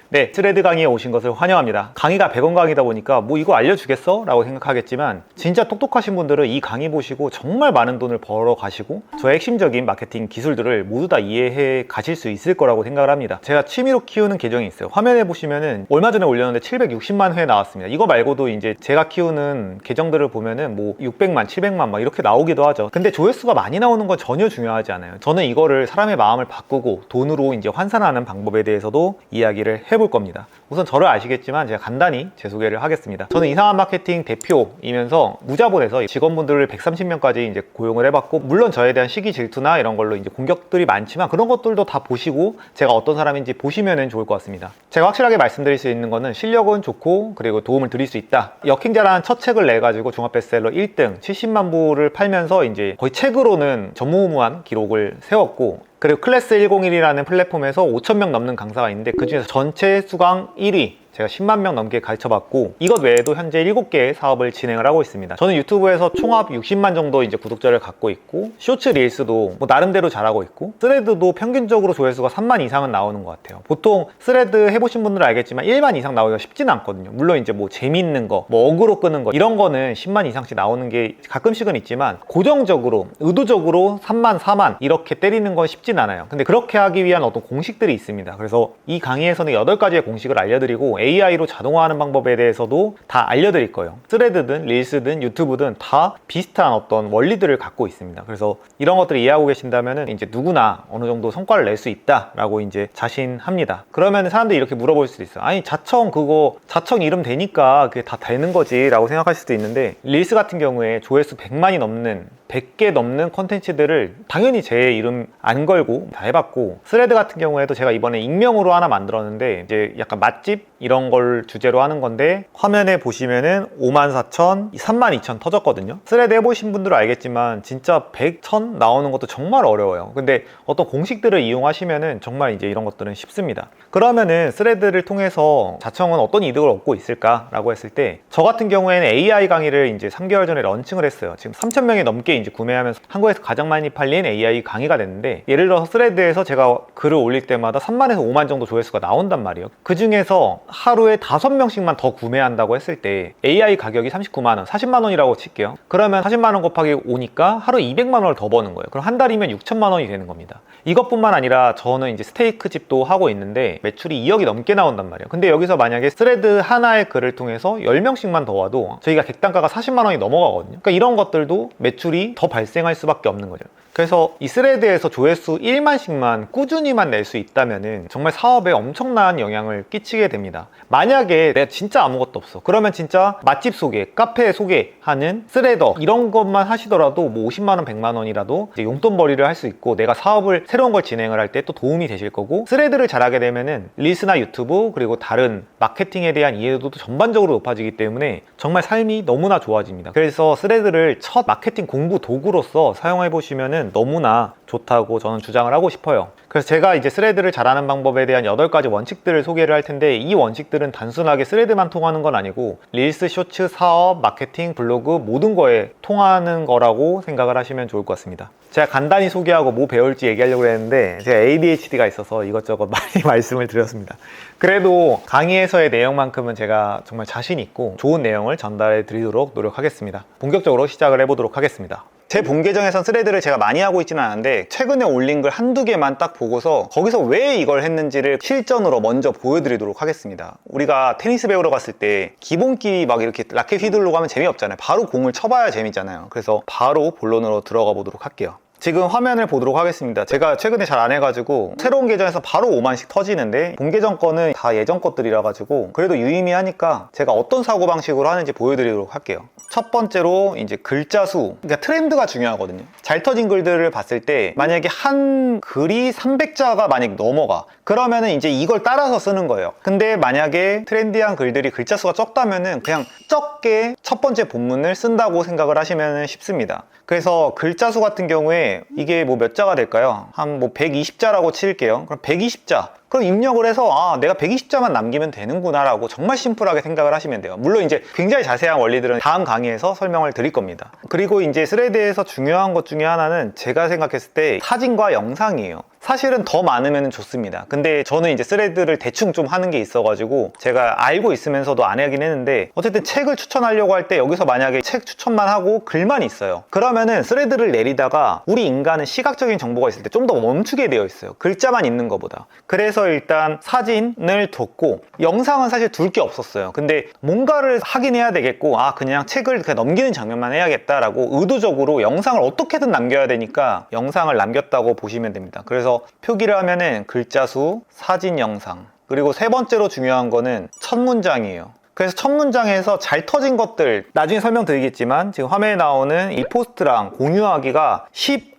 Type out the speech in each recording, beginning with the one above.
네, 스레드 강의에 오신 것을 환영합니다. 강의가 100원 강의다 보니까 뭐 이거 알려주겠어? 라고 생각하겠지만 진짜 똑똑하신 분들은 이 강의 보시고 정말 많은 돈을 벌어 가시고 저의 핵심적인 마케팅 기술들을 모두 다 이해해 가실 수 있을 거라고 생각을 합니다. 제가 취미로 키우는 계정이 있어요. 화면에 보시면은 얼마 전에 올렸는데 760만 회 나왔습니다. 이거 말고도 이제 제가 키우는 계정들을 보면은 뭐 600만, 700만 막 이렇게 나오기도 하죠. 근데 조회수가 많이 나오는 건 전혀 중요하지 않아요. 저는 이거를 사람의 마음을 바꾸고 돈으로 이제 환산하는 방법에 대해서도 이야기를 해볼 겁니다. 우선 저를 아시겠지만 제가 간단히 제 소개를 하겠습니다. 저는 이상한 마케팅 대표이면서 무자본에서 직원분들을 130명까지 이제 고용을 해봤고, 물론 저에 대한 시기 질투나 이런 걸로 이제 공격들이 많지만 그런 것들도 다 보시고 제가 어떤 사람인지 보시면 좋을 것 같습니다. 제가 확실하게 말씀드릴 수 있는 거는 실력은 좋고 그리고 도움을 드릴 수 있다. 역행자라는 첫 책을 내가지고 종합베스트셀러 1등 70만 부를 팔면서 이제 거의 책으로는 전무후무한 기록을 세웠고, 그리고 클래스 101이라는 플랫폼에서 5,000명 넘는 강사가 있는데 그 중에서 전체 수강 1위, 제가 10만 명 넘게 가르쳐봤고, 이것 외에도 현재 7개의 사업을 진행을 하고 있습니다. 저는 유튜브에서 총합 60만 정도 이제 구독자를 갖고 있고, 쇼츠 릴스도 뭐 나름대로 잘하고 있고, 스레드도 평균적으로 조회수가 3만 이상은 나오는 것 같아요. 보통 스레드 해보신 분들은 알겠지만 1만 이상 나오기가 쉽지는 않거든요. 물론 이제 뭐 재밌는 거, 뭐 어그로 끄는 거 이런 거는 10만 이상씩 나오는 게 가끔씩은 있지만, 고정적으로 의도적으로 3만, 4만 이렇게 때리는 건 쉽진 않아요. 근데 그렇게 하기 위한 어떤 공식들이 있습니다. 그래서 이 강의에서는 8가지의 공식을 알려드리고 AI로 자동화하는 방법에 대해서도 다 알려드릴 거예요. 스레드든 릴스든 유튜브든 다 비슷한 어떤 원리들을 갖고 있습니다. 그래서 이런 것들을 이해하고 계신다면 이제 누구나 어느 정도 성과를 낼 수 있다라고 이제 자신합니다. 그러면 사람들이 이렇게 물어볼 수도 있어요. 아니 자청 그거 자청 이름 되니까 그게 다 되는 거지 라고 생각하실 수도 있는데, 릴스 같은 경우에 조회수 100만이 넘는 100개 넘는 컨텐츠들을 당연히 제 이름 안 걸고 다 해봤고, 스레드 같은 경우에도 제가 이번에 익명으로 하나 만들었는데 이제 약간 맛집 이런 걸 주제로 하는 건데, 화면에 보시면은 54,000, 32,000 터졌거든요. 스레드 해보신 분들은 알겠지만 진짜 100, 1000 나오는 것도 정말 어려워요. 근데 어떤 공식들을 이용하시면은 정말 이제 이런 것들은 쉽습니다. 그러면은 스레드를 통해서 자청은 어떤 이득을 얻고 있을까라고 했을 때, 저 같은 경우에는 AI 강의를 이제 3개월 전에 런칭을 했어요. 지금 3,000명이 넘게 이제 구매하면서 한국에서 가장 많이 팔린 AI 강의가 됐는데, 예를 들어서 스레드에서 제가 글을 올릴 때마다 3만에서 5만 정도 조회수가 나온단 말이에요. 그 중에서 하루에 5명씩만 더 구매한다고 했을 때 AI 가격이 39만 원, 40만 원이라고 칠게요. 그러면 40만 원 곱하기 5니까 하루에 200만 원을 더 버는 거예요. 그럼 한 달이면 6천만 원이 되는 겁니다. 이것뿐만 아니라 저는 이제 스테이크 집도 하고 있는데 매출이 2억이 넘게 나온단 말이에요. 근데 여기서 만약에 스레드 하나의 글을 통해서 10명씩만 더 와도 저희가 객단가가 40만 원이 넘어가거든요. 그러니까 이런 것들도 매출이 더 발생할 수밖에 없는 거죠. 그래서 이 스레드에서 조회수 1만씩만 꾸준히만 낼 수 있다면은 정말 사업에 엄청난 영향을 끼치게 됩니다. 만약에 내가 진짜 아무것도 없어, 그러면 진짜 맛집 소개, 카페 소개하는 스레더 이런 것만 하시더라도 뭐 50만 원, 100만 원이라도 이제 용돈벌이를 할 수 있고, 내가 사업을 새로운 걸 진행을 할 때 또 도움이 되실 거고, 스레드를 잘하게 되면은 릴스나 유튜브 그리고 다른 마케팅에 대한 이해도도 전반적으로 높아지기 때문에 정말 삶이 너무나 좋아집니다. 그래서 스레드를 첫 마케팅 공부 도구로서 사용해 보시면은 너무나 좋다고 저는 주장을 하고 싶어요. 그래서 제가 이제 스레드를 잘하는 방법에 대한 8가지 원칙들을 소개를 할 텐데, 이 원칙들은 단순하게 스레드만 통하는 건 아니고 릴스, 쇼츠, 사업, 마케팅, 블로그 모든 거에 통하는 거라고 생각을 하시면 좋을 것 같습니다. 제가 간단히 소개하고 뭐 배울지 얘기하려고 했는데 제가 ADHD가 있어서 이것저것 많이 말씀을 드렸습니다. 그래도 강의에서의 내용만큼은 제가 정말 자신 있고 좋은 내용을 전달해 드리도록 노력하겠습니다. 본격적으로 시작을 해보도록 하겠습니다. 제 본 계정에선 스레드를 제가 많이 하고 있지는 않은데, 최근에 올린 글 한두 개만 딱 보고서 거기서 왜 이걸 했는지를 실전으로 먼저 보여드리도록 하겠습니다. 우리가 테니스 배우러 갔을 때 기본기 막 이렇게 라켓 휘두르고 하면 재미없잖아요. 바로 공을 쳐봐야 재밌잖아요. 그래서 바로 본론으로 들어가 보도록 할게요. 지금 화면을 보도록 하겠습니다. 제가 최근에 잘 안 해가지고 새로운 계정에서 바로 5만씩 터지는데, 본 계정 거는 다 예전 것들이라 가지고 그래도 유의미하니까 제가 어떤 사고방식으로 하는지 보여드리도록 할게요. 첫 번째로 이제 글자 수, 그러니까 트렌드가 중요하거든요. 잘 터진 글들을 봤을 때 만약에 한 글이 300자가 만약 넘어가, 그러면은 이제 이걸 따라서 쓰는 거예요. 근데 만약에 트렌디한 글들이 글자 수가 적다면은 그냥 적게 첫 번째 본문을 쓴다고 생각을 하시면 쉽습니다. 그래서 글자 수 같은 경우에 이게 뭐 몇 자가 될까요? 한 뭐 120자라고 칠게요. 그럼 120자 그럼 입력을 해서 아 내가 120자만 남기면 되는구나 라고 정말 심플하게 생각을 하시면 돼요. 물론 이제 굉장히 자세한 원리들은 다음 강의에서 설명을 드릴 겁니다. 그리고 이제 스레드에서 중요한 것 중에 하나는 제가 생각했을 때 사진과 영상이에요. 사실은 더 많으면 좋습니다. 근데 저는 이제 스레드를 대충 좀 하는 게 있어가지고 제가 알고 있으면서도 안 하긴 했는데, 어쨌든 책을 추천하려고 할 때 여기서 만약에 책 추천만 하고 글만 있어요. 그러면은 스레드를 내리다가 우리 인간은 시각적인 정보가 있을 때 좀 더 멈추게 되어 있어요. 글자만 있는 것보다. 그래서 일단 사진을 뒀고, 영상은 사실 둘 게 없었어요. 근데 뭔가를 하긴 해야 되겠고, 아 그냥 책을 그냥 넘기는 장면만 해야겠다라고 의도적으로 영상을 어떻게든 남겨야 되니까 영상을 남겼다고 보시면 됩니다. 그래서 표기를 하면은 글자 수, 사진, 영상, 그리고 세 번째로 중요한 거는 첫 문장이에요. 그래서 첫 문장에서 잘 터진 것들 나중에 설명드리겠지만, 지금 화면에 나오는 이 포스트랑 공유하기가 10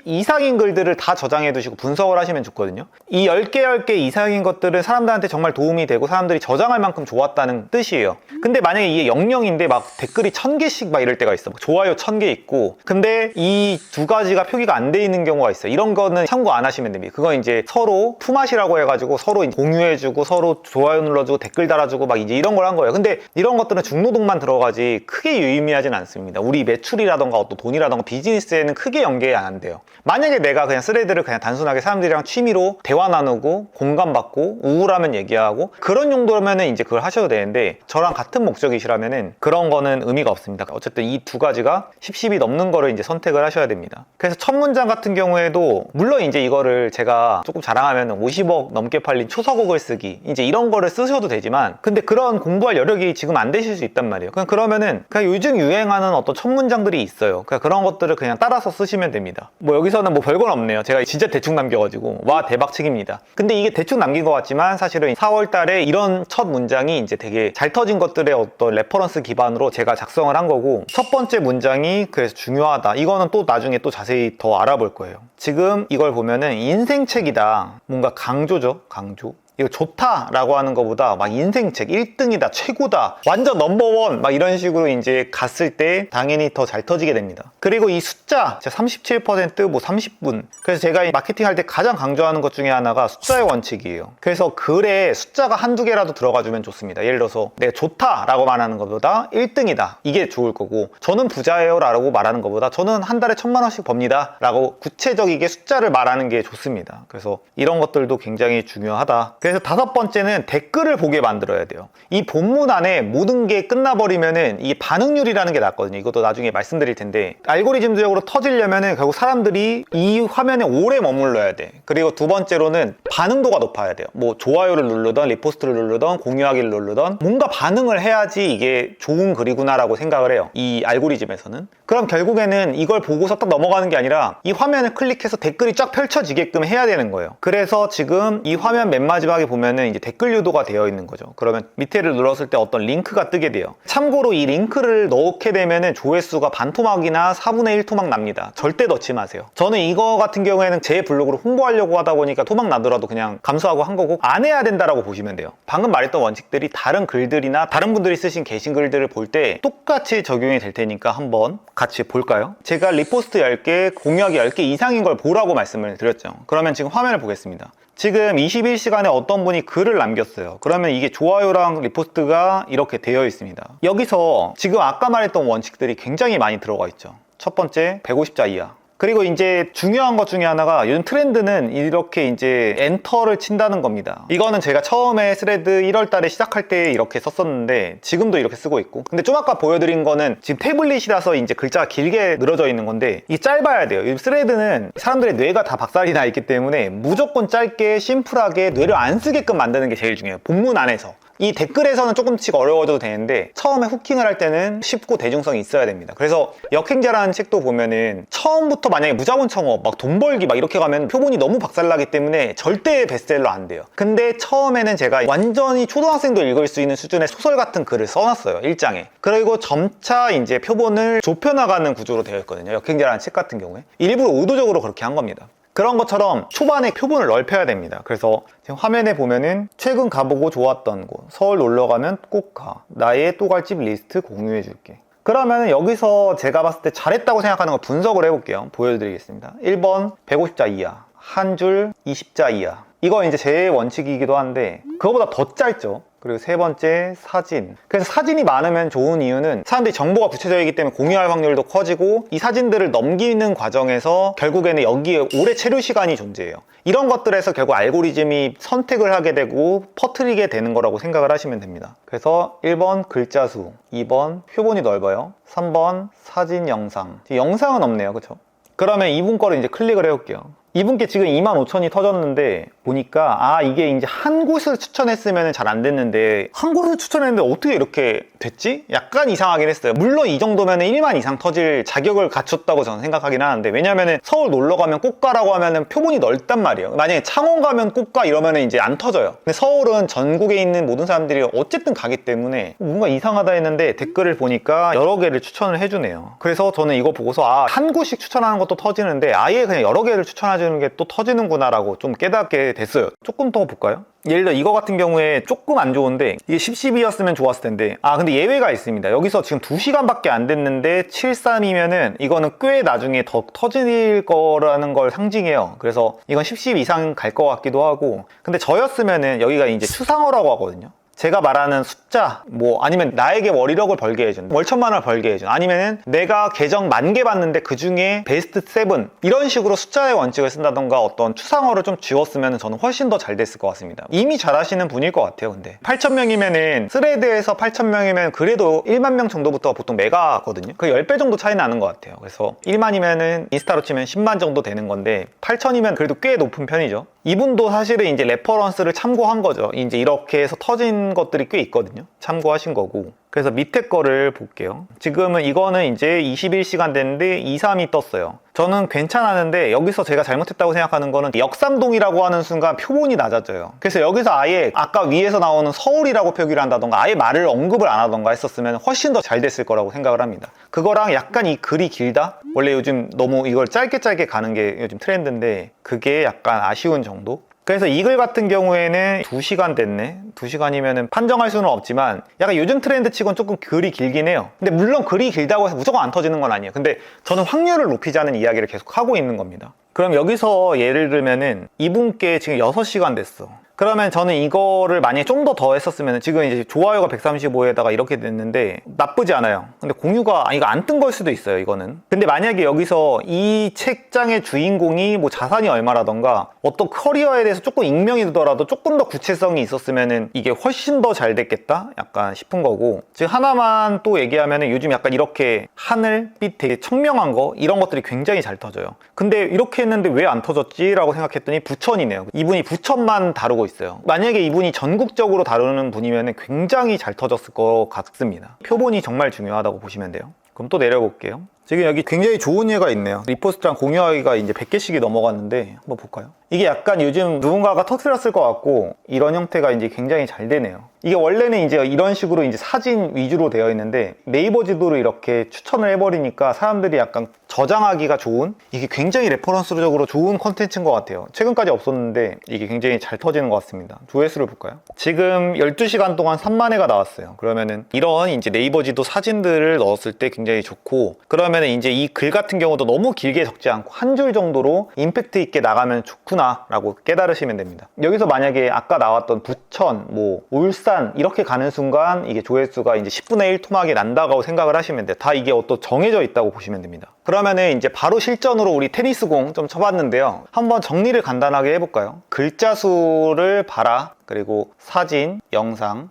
이상인 글들을 다 저장해 두시고 분석을 하시면 좋거든요. 이 10개 이상인 것들은 사람들한테 정말 도움이 되고 사람들이 저장할 만큼 좋았다는 뜻이에요. 근데 만약에 이게 00인데 막 댓글이 1000개씩 막 이럴 때가 있어. 좋아요 1000개 있고, 근데 이 두 가지가 표기가 안 돼 있는 경우가 있어요. 이런 거는 참고 안 하시면 됩니다. 그건 이제 서로 푸맛이라고 해가지고 서로 공유해주고 서로 좋아요 눌러주고 댓글 달아주고 막 이제 이런 걸 한 거예요. 근데 이런 것들은 중노동만 들어가지 크게 유의미하진 않습니다. 우리 매출이라던가 어떤 돈이라던가 비즈니스에는 크게 연계가 안 돼요. 만약에 내가 그냥 스레드를 그냥 단순하게 사람들이랑 취미로 대화 나누고 공감받고 우울하면 얘기하고 그런 용도라면은 이제 그걸 하셔도 되는데, 저랑 같은 목적이시라면은 그런 거는 의미가 없습니다. 어쨌든 이 두 가지가 10이 넘는 거를 이제 선택을 하셔야 됩니다. 그래서 첫 문장 같은 경우에도 물론 이제 이거를 제가 조금 자랑하면 50억 넘게 팔린 초서곡을 쓰기 이제 이런 거를 쓰셔도 되지만, 근데 그런 공부할 여력이 지금 안 되실 수 있단 말이에요. 그러면은 그냥 요즘 유행하는 어떤 첫 문장들이 있어요. 그런 것들을 그냥 따라서 쓰시면 됩니다. 뭐 여기서는 뭐 별건 없네요. 제가 진짜 대충 남겨가지고 와 대박책입니다. 근데 이게 대충 남긴 것 같지만 사실은 4월 달에 이런 첫 문장이 이제 되게 잘 터진 것들의 어떤 레퍼런스 기반으로 제가 작성을 한 거고, 첫 번째 문장이 그래서 중요하다. 이거는 또 나중에 또 자세히 더 알아볼 거예요. 지금 이걸 보면은 인생책이다. 뭔가 강조죠. 강조. 이거 좋다라고 하는 것보다 막 인생책 1등이다, 최고다, 완전 넘버원 막 이런 식으로 이제 갔을 때 당연히 더 잘 터지게 됩니다. 그리고 이 숫자 37% 뭐 30분. 그래서 제가 마케팅 할 때 가장 강조하는 것 중에 하나가 숫자의 원칙이에요. 그래서 글에 숫자가 한두 개라도 들어가주면 좋습니다. 예를 들어서 내가 좋다라고 말하는 것보다 1등이다 이게 좋을 거고, 저는 부자예요 라고 말하는 것보다 저는 한 달에 1000만 원씩 법니다 라고 구체적이게 숫자를 말하는 게 좋습니다. 그래서 이런 것들도 굉장히 중요하다. 그래서 다섯 번째는 댓글을 보게 만들어야 돼요. 이 본문 안에 모든 게 끝나버리면은 이게 반응률이라는 게 났거든요. 이것도 나중에 말씀드릴 텐데, 알고리즘적으로 터지려면은 결국 사람들이 이 화면에 오래 머물러야 돼. 그리고 두 번째로는 반응도가 높아야 돼요. 뭐 좋아요를 누르던 리포스트를 누르던 공유하기를 누르던 뭔가 반응을 해야지 이게 좋은 글이구나 라고 생각을 해요. 이 알고리즘에서는. 그럼 결국에는 이걸 보고서 딱 넘어가는 게 아니라 이 화면을 클릭해서 댓글이 쫙 펼쳐지게끔 해야 되는 거예요. 그래서 지금 이 화면 맨 마지막에 보면은 이제 댓글 유도가 되어 있는 거죠. 그러면 밑에를 눌렀을 때 어떤 링크가 뜨게 돼요. 참고로 이 링크를 넣게 되면은 조회수가 반토막이나 4분의 1 토막 납니다. 절대 넣지 마세요. 저는 이거 같은 경우에는 제 블로그를 홍보하려고 하다 보니까 토막 나더라도 그냥 감수하고 한 거고, 안 해야 된다라고 보시면 돼요. 방금 말했던 원칙들이 다른 글들이나 다른 분들이 쓰신 게시글들을 볼 때 똑같이 적용이 될 테니까 한번 같이 볼까요? 제가 리포스트 10개, 공유하기 10개 이상인 걸 보라고 말씀을 드렸죠. 그러면 지금 화면을 보겠습니다. 지금 21시간에 어떤 분이 글을 남겼어요. 그러면 이게 좋아요랑 리포스트가 이렇게 되어 있습니다. 여기서 지금 아까 말했던 원칙들이 굉장히 많이 들어가 있죠. 첫 번째, 150자 이하. 그리고 이제 중요한 것 중에 하나가 요즘 트렌드는 이렇게 이제 엔터를 친다는 겁니다. 이거는 제가 처음에 스레드 1월 달에 시작할 때 이렇게 썼었는데 지금도 이렇게 쓰고 있고, 근데 좀 아까 보여드린 거는 지금 태블릿이라서 이제 글자가 길게 늘어져 있는 건데 이 짧아야 돼요. 이 스레드는 사람들의 뇌가 다 박살이 나 있기 때문에 무조건 짧게 심플하게 뇌를 안 쓰게끔 만드는 게 제일 중요해요. 본문 안에서. 이 댓글에서는 조금씩 어려워져도 되는데 처음에 후킹을 할 때는 쉽고 대중성이 있어야 됩니다. 그래서 역행자라는 책도 보면은 처음부터 만약에 무자본 청업 막 돈 벌기 막 이렇게 가면 표본이 너무 박살나기 때문에 절대 베스트셀러 안 돼요. 근데 처음에는 제가 완전히 초등학생도 읽을 수 있는 수준의 소설 같은 글을 써놨어요. 1장에. 그리고 점차 이제 표본을 좁혀나가는 구조로 되어 있거든요. 역행자라는 책 같은 경우에. 일부러 의도적으로 그렇게 한 겁니다. 그런 것처럼 초반에 표본을 넓혀야 됩니다. 그래서 지금 화면에 보면은 최근 가보고 좋았던 곳, 서울 놀러가면 꼭 가, 나의 또갈집 리스트 공유해줄게. 그러면 여기서 제가 봤을 때 잘했다고 생각하는 거 분석을 해볼게요. 보여드리겠습니다. 1번 150자 이하, 한 줄 20자 이하. 이거 이제 제 원칙이기도 한데 그거보다 더 짧죠. 그리고 세 번째, 사진. 그래서 사진이 많으면 좋은 이유는 사람들이 정보가 구체적이기 때문에 공유할 확률도 커지고 이 사진들을 넘기는 과정에서 결국에는 여기에 오래 체류 시간이 존재해요. 이런 것들에서 결국 알고리즘이 선택을 하게 되고 퍼뜨리게 되는 거라고 생각을 하시면 됩니다. 그래서 1번 글자 수, 2번 표본이 넓어요, 3번 사진, 영상. 영상은 없네요, 그쵸? 그러면 이분 거를 이제 클릭을 해볼게요. 이분께 지금 25,000이 터졌는데 보니까 이게 이제 한 곳을 추천했으면 잘 안 됐는데 한 곳을 추천했는데 어떻게 이렇게 됐지? 약간 이상하긴 했어요. 물론 이 정도면 1만 이상 터질 자격을 갖췄다고 저는 생각하긴 하는데, 왜냐면은 서울 놀러 가면 꽃가라고 하면은 표본이 넓단 말이에요. 만약에 창원 가면 꽃가 이러면은 이제 안 터져요. 근데 서울은 전국에 있는 모든 사람들이 어쨌든 가기 때문에 뭔가 이상하다 했는데 댓글을 보니까 여러 개를 추천을 해주네요. 그래서 저는 이거 보고서 한 곳씩 추천하는 것도 터지는데 아예 그냥 여러 개를 추천하주는 게 또 터지는구나 라고 좀 깨닫게 됐어요. 조금 더 볼까요? 예를 들어 이거 같은 경우에 조금 안 좋은데 이게 10-12였으면 좋았을 텐데 근데 예외가 있습니다. 여기서 지금 2시간밖에 안 됐는데 7-3이면은 이거는 꽤 나중에 더 터질 거라는 걸 상징해요. 그래서 이건 10-10 이상 갈 것 같기도 하고, 근데 저였으면은 여기가 이제 추상어라고 하거든요. 제가 말하는 숫자, 아니면 나에게 월이력을 벌게 해준, 월천만을 벌게 해준, 아니면은 내가 계정 10,000개 봤는데 그 중에 베스트 7 이런 식으로 숫자의 원칙을 쓴다던가 어떤 추상어를 좀 지웠으면 저는 훨씬 더 잘 됐을 것 같습니다. 이미 잘하시는 분일 것 같아요. 근데 8,000명이면은 스레드에서 8,000명이면 그래도 1만 명 정도부터 보통 메가거든요. 그 10배 정도 차이 나는 것 같아요. 그래서 1만이면은 인스타로 치면 10만 정도 되는 건데 8,000이면 그래도 꽤 높은 편이죠. 이분도 사실은 이제 레퍼런스를 참고한 거죠. 이제 이렇게 해서 터진 것들이 꽤 있거든요. 참고하신 거고. 그래서 밑에 거를 볼게요. 지금은 이거는 이제 21시간 됐는데 2-3이 떴어요. 저는 괜찮았는데 여기서 제가 잘못했다고 생각하는 거는 역삼동이라고 하는 순간 표본이 낮아져요. 그래서 여기서 아예 아까 위에서 나오는 서울이라고 표기를 한다던가 아예 말을 언급을 안 하던가 했었으면 훨씬 더 잘 됐을 거라고 생각을 합니다. 그거랑 약간 이 글이 길다? 원래 요즘 너무 이걸 짧게 가는 게 요즘 트렌드인데 그게 약간 아쉬운 정도? 그래서 이 글 같은 경우에는 2시간 됐네? 2시간이면 판정할 수는 없지만 약간 요즘 트렌드 치곤 조금 글이 길긴 해요. 근데 물론 글이 길다고 해서 무조건 안 터지는 건 아니에요. 근데 저는 확률을 높이자는 이야기를 계속 하고 있는 겁니다. 그럼 여기서 예를 들면은 이분께 지금 6시간 됐어. 그러면 저는 이거를 만약에 좀 더 했었으면 지금 이제 좋아요가 135에다가 이렇게 됐는데 나쁘지 않아요. 근데 공유가 이거 안 뜬 걸 수도 있어요, 이거는. 근데 만약에 여기서 이 책장의 주인공이 자산이 얼마라던가 어떤 커리어에 대해서 조금 익명이 되더라도 조금 더 구체성이 있었으면은 이게 훨씬 더 잘 됐겠다? 약간 싶은 거고. 지금 하나만 또 얘기하면은 요즘 약간 이렇게 하늘빛 되게 청명한 거 이런 것들이 굉장히 잘 터져요. 근데 이렇게 했는데 왜 안 터졌지? 라고 생각했더니 부천이네요. 이분이 부천만 다루고 있어요. 만약에 이분이 전국적으로 다루는 분이면 굉장히 잘 터졌을 것 같습니다. 표본이 정말 중요하다고 보시면 돼요. 그럼 또 내려볼게요. 지금 여기 굉장히 좋은 예가 있네요. 리포스트랑 공유하기가 이제 100개씩이 넘어갔는데 한번 볼까요? 이게 약간 요즘 누군가가 터뜨렸을 것 같고 이런 형태가 이제 굉장히 잘 되네요. 이게 원래는 이제 이런 식으로 이제 사진 위주로 되어 있는데 네이버 지도를 이렇게 추천을 해버리니까 사람들이 약간 저장하기가 좋은, 이게 굉장히 레퍼런스적으로 좋은 컨텐츠인 것 같아요. 최근까지 없었는데 이게 굉장히 잘 터지는 것 같습니다. 조회수를 볼까요? 지금 12시간 동안 3만 회가 나왔어요. 그러면은 이런 이제 네이버 지도 사진들을 넣었을 때 굉장히 좋고, 그러면은 이제 이 글 같은 경우도 너무 길게 적지 않고 한 줄 정도로 임팩트 있게 나가면 좋구나 라고 깨달으시면 됩니다. 여기서 만약에 아까 나왔던 부천, 울산 이렇게 가는 순간 이게 조회수가 이제 10분의 1 토막이 난다고 생각을 하시면 돼요. 다 이게 어떤 정해져 있다고 보시면 됩니다. 그러면은 이제 바로 실전으로 우리 테니스공 좀 쳐봤는데요. 한번 정리를 간단하게 해볼까요? 글자 수를 봐라. 그리고 사진, 영상,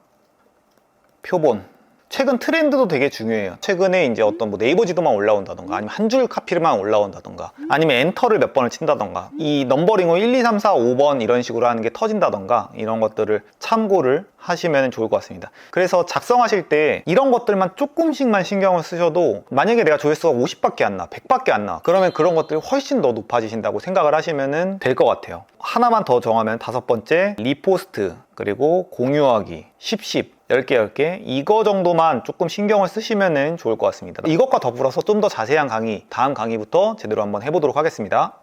표본. 최근 트렌드도 되게 중요해요. 최근에 이제 어떤 네이버 지도만 올라온다던가 아니면 한 줄 카피만 올라온다던가 아니면 엔터를 몇 번을 친다던가 이 넘버링으로 1, 2, 3, 4, 5번 이런 식으로 하는 게 터진다던가 이런 것들을 참고를 하시면 좋을 것 같습니다. 그래서 작성하실 때 이런 것들만 조금씩만 신경을 쓰셔도 만약에 내가 조회수가 50밖에 안 나, 100밖에 안 나, 그러면 그런 것들이 훨씬 더 높아지신다고 생각을 하시면 될 것 같아요. 하나만 더 정하면 5번째 리포스트, 그리고 공유하기, 10 10개 이거 정도만 조금 신경을 쓰시면 좋을 것 같습니다. 이것과 더불어서 좀 더 자세한 강의 다음 강의부터 제대로 한번 해보도록 하겠습니다.